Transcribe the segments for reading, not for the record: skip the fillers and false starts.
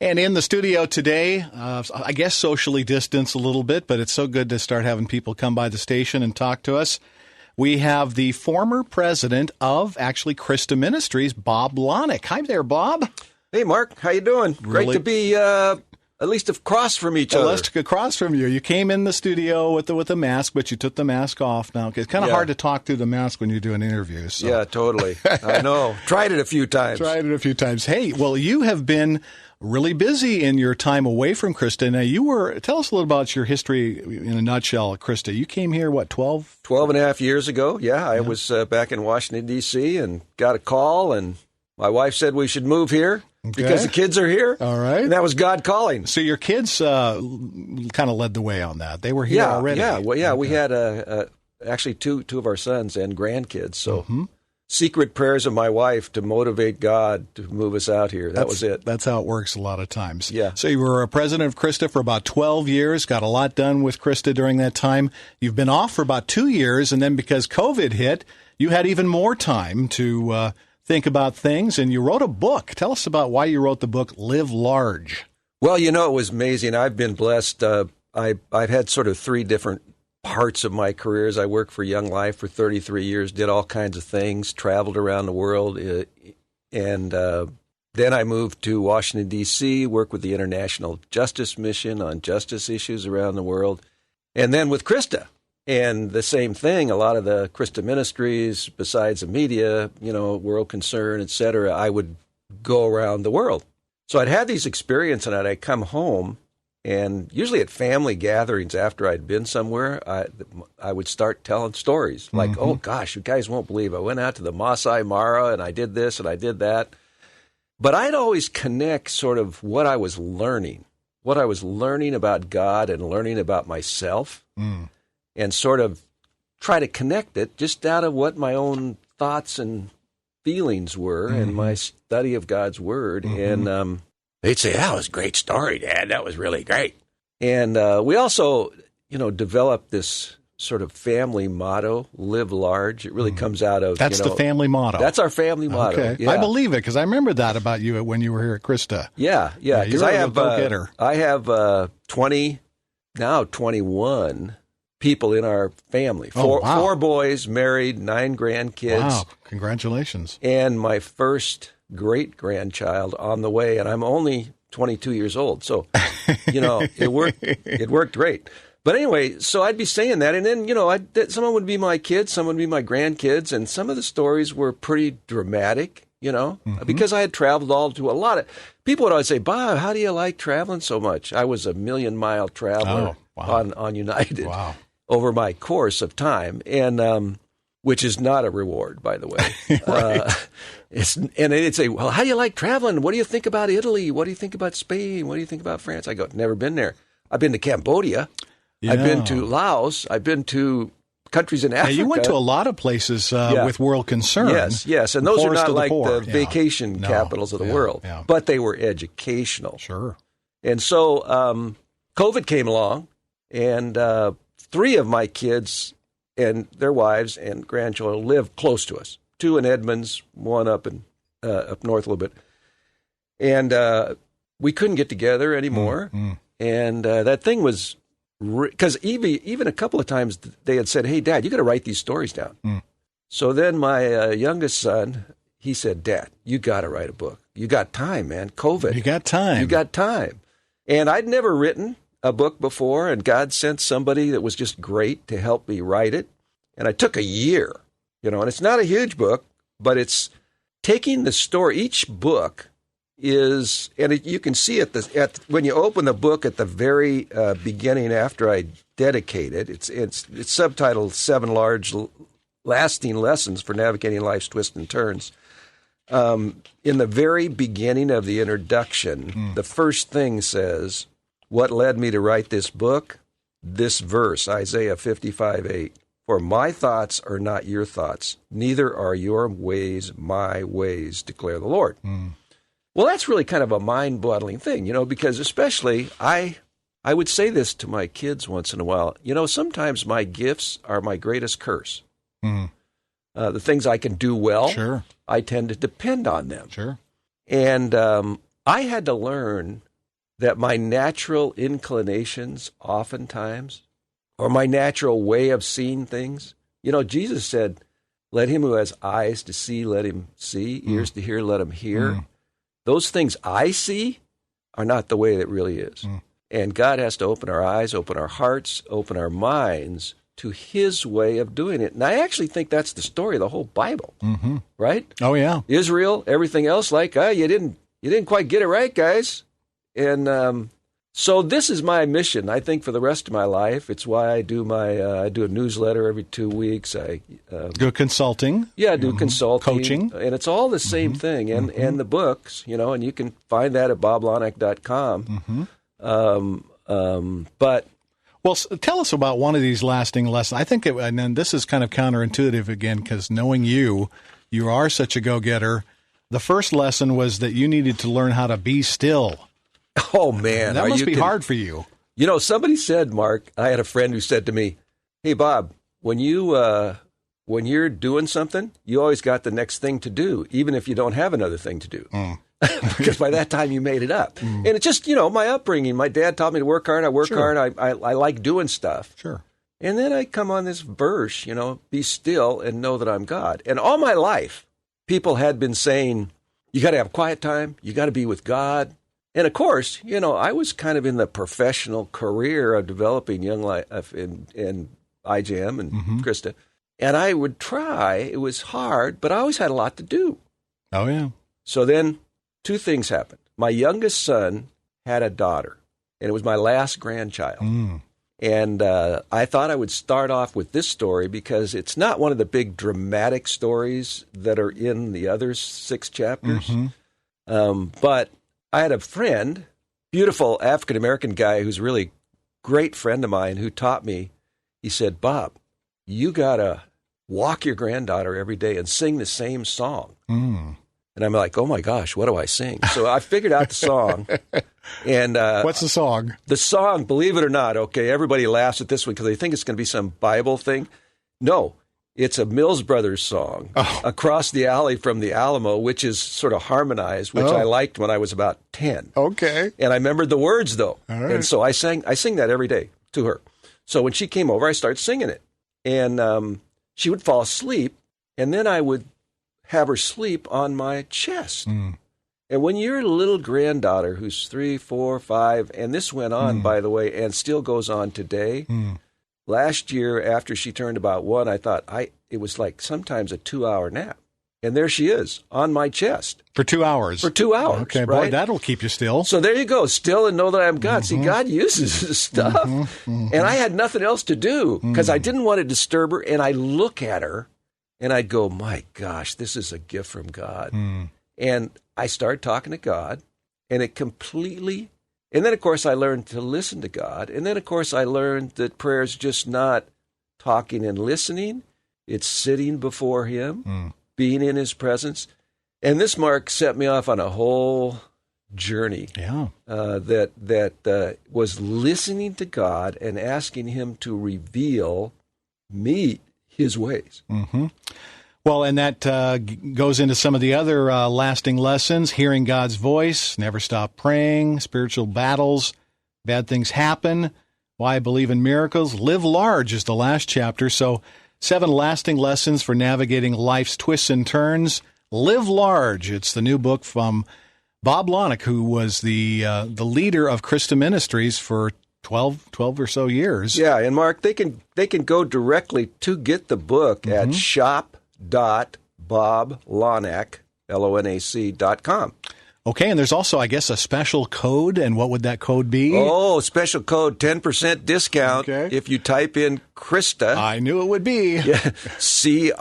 And in the studio today, I guess socially distanced a little bit, but it's so good to start having people come by the station and talk to us. We have the former president of, actually, Christa Ministries, Bob Lonac. Hi there, Bob. Hey, Mark. How you doing? Great to be at least across from each other. At least across from you. You came in the studio with a mask, but you took the mask off now. It's kind of hard to talk through the mask when you do an interview. So. Yeah, totally. I know. Tried it a few times. Hey, well, you have been really busy in your time away from Christa. Now, tell us a little about your history in a nutshell, Christa. You came here, 12 and a half years ago. Yeah, I was back in Washington, D.C., and got a call, and my wife said we should move here. Okay. Because the kids are here. All right. And that was God calling. So your kids kind of led the way on that. They were here already. Yeah. Well, yeah, we had actually two of our sons and grandkids. So secret prayers of my wife to motivate God to move us out here. That was it. That's how it works a lot of times. Yeah. So you were a president of Christa for about 12 years, got a lot done with Christa during that time. You've been off for about 2 years, and then because COVID hit, you had even more time to think about things, and you wrote a book. Tell us about why you wrote the book, Live Large. Well, it was amazing. I've been blessed. I've had sort of three different parts of my careers. I worked for Young Life for 33 years, did all kinds of things, traveled around the world, and then I moved to Washington, D.C., worked with the International Justice Mission on justice issues around the world, and then with Christa. And the same thing, a lot of the Christa Ministries, besides the media, World Concern, et cetera, I would go around the world. So I'd had these experiences, and I'd come home, and usually at family gatherings after I'd been somewhere, I would start telling stories. Like, oh, gosh, you guys won't believe I went out to the Masai Mara, and I did this, and I did that. But I'd always connect sort of what I was learning about God and learning about myself. And sort of try to connect it just out of what my own thoughts and feelings were and my study of God's Word. And they'd say, that was a great story, Dad. That was really great. And we also, developed this sort of family motto, Live Large. It really comes out of... That's the family motto. That's our family motto. Okay. Yeah. I believe it because I remember that about you when you were here at Christa. Yeah. Because I have 21 people in our family. Four boys, married, 9 grandkids. Wow, congratulations. And my first great-grandchild on the way, and I'm only 22 years old. So, it worked great. But anyway, so I'd be saying that, and then, someone would be my kids, someone would be my grandkids, and some of the stories were pretty dramatic, because I had traveled to a lot of... People would always say, Bob, how do you like traveling so much? I was a million-mile traveler on United. Wow. Over my course of time, and which is not a reward, by the way. And they'd say, well, how do you like traveling? What do you think about Italy? What do you think about Spain? What do you think about France? I go, never been there. I've been to Cambodia. Yeah. I've been to Laos. I've been to countries in Africa. Yeah, you went to a lot of places with World Concern. Yes. And those are not like the vacation capitals of the world, but they were educational. Sure. And so COVID came along, and 3 of my kids and their wives and grandchildren live close to us. 2 in Edmonds, 1 up north a little bit. And we couldn't get together anymore. And that thing was, because even a couple of times they had said, hey, Dad, you got to write these stories down. So then my youngest son, he said, Dad, you got to write a book. You got time, man. COVID. You got time. And I'd never written a book before, and God sent somebody that was just great to help me write it. And I took a year, and it's not a huge book, but it's taking the story. Each book is, and you can see it when you open the book at the very beginning after I dedicate it. It's subtitled 7 Large Lasting Lessons for Navigating Life's Twists and Turns. In the very beginning of the introduction, the first thing says, what led me to write this book? This verse, Isaiah 55:8. For my thoughts are not your thoughts, neither are your ways my ways, declare the Lord. Well, that's really kind of a mind-boggling thing, because especially I would say this to my kids once in a while. Sometimes my gifts are my greatest curse. The things I can do well, sure, I tend to depend on them. Sure. And I had to learn that my natural inclinations oftentimes, or my natural way of seeing things, Jesus said, let him who has eyes to see, let him see, ears to hear, let him hear. Those things I see are not the way it really is. And God has to open our eyes, open our hearts, open our minds to his way of doing it. And I actually think that's the story of the whole Bible, right? Oh, yeah. Israel, everything else, like, you didn't quite get it right, guys. And so this is my mission, I think, for the rest of my life. It's why I do I do a newsletter every 2 weeks. I do consulting. Yeah, I do consulting. Coaching. And it's all the same thing. And the books, and you can find that at boblonac.com. But well, tell us about one of these lasting lessons. I think, and then this is kind of counterintuitive again, because knowing you are such a go-getter. The first lesson was that you needed to learn how to be still. Oh, man. That must be hard for you. Somebody said, Mark, I had a friend who said to me, hey, Bob, when you're doing something, you always got the next thing to do, even if you don't have another thing to do. Because by that time you made it up. And it's just, my upbringing. My dad taught me to work hard. I work hard. I like doing stuff. Sure. And then I come on this verse, be still and know that I'm God. And all my life, people had been saying, you got to have quiet time. You got to be with God. And of course, I was kind of in the professional career of developing Young Life and iJam and Krista. And I would try. It was hard, but I always had a lot to do. Oh, yeah. So then 2 things happened. My youngest son had a daughter, and it was my last grandchild. And I thought I would start off with this story because it's not one of the big dramatic stories that are in the other 6 chapters. But I had a friend, beautiful African-American guy who's a really great friend of mine who taught me. He said, Bob, you got to walk your granddaughter every day and sing the same song. And I'm like, oh, my gosh, what do I sing? So I figured out the song. And what's the song? The song, believe it or not, okay, everybody laughs at this one because they think it's going to be some Bible thing. No, it's a Mills Brothers song, Across the Alley from the Alamo, which is sort of harmonized, which I liked when I was about 10. Okay. And I remembered the words, though. All right. And so I sing that every day to her. So when she came over, I started singing it. And she would fall asleep, and then I would have her sleep on my chest. And when your little granddaughter, who's 3, 4, 5, and this went on, by the way, and still goes on today, last year after she turned about 1, I thought it was like sometimes a 2-hour nap. And there she is on my chest. For 2 hours? For 2 hours. Okay, right? boy, that'll keep you still. So there you go, still and know that I am God. See, God uses this stuff. And I had nothing else to do because I didn't want to disturb her. And I look at her and I'd go, my gosh, this is a gift from God. And I started talking to God, and it completely, and then, of course, I learned to listen to God. And then, of course, I learned that prayer is just not talking and listening. It's sitting before him, being in his presence. And this, Mark, set me off on a whole journey that was listening to God and asking him to reveal me his ways. Well, and that goes into some of the other lasting lessons: hearing God's voice, never stop praying, spiritual battles, bad things happen, why I believe in miracles, live large is the last chapter. So 7 lasting lessons for navigating life's twists and turns. Live large. It's the new book from Bob Lonac, who was the leader of Krista Ministries for 12 or so years. Yeah, and Mark, they can go directly to get the book at shop.boblonac.com. Okay, and there's also, I guess, a special code, and what would that code be? Oh, special code, 10% discount if you type in Krista. I knew it would be. Yeah, Krista.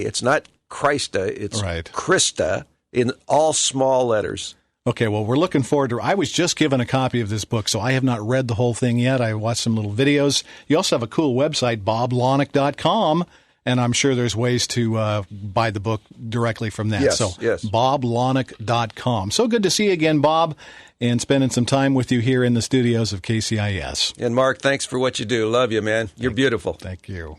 It's not Christa, it's Krista in all small letters. Okay, well, we're looking forward to. I was just given a copy of this book, so I have not read the whole thing yet. I watched some little videos. You also have a cool website, boblonac.com, and I'm sure there's ways to buy the book directly from that. Yes, so, yes. boblonac.com. So good to see you again, Bob, and spending some time with you here in the studios of KCIS. And Mark, thanks for what you do. Love you, man. You're beautiful. Thank you.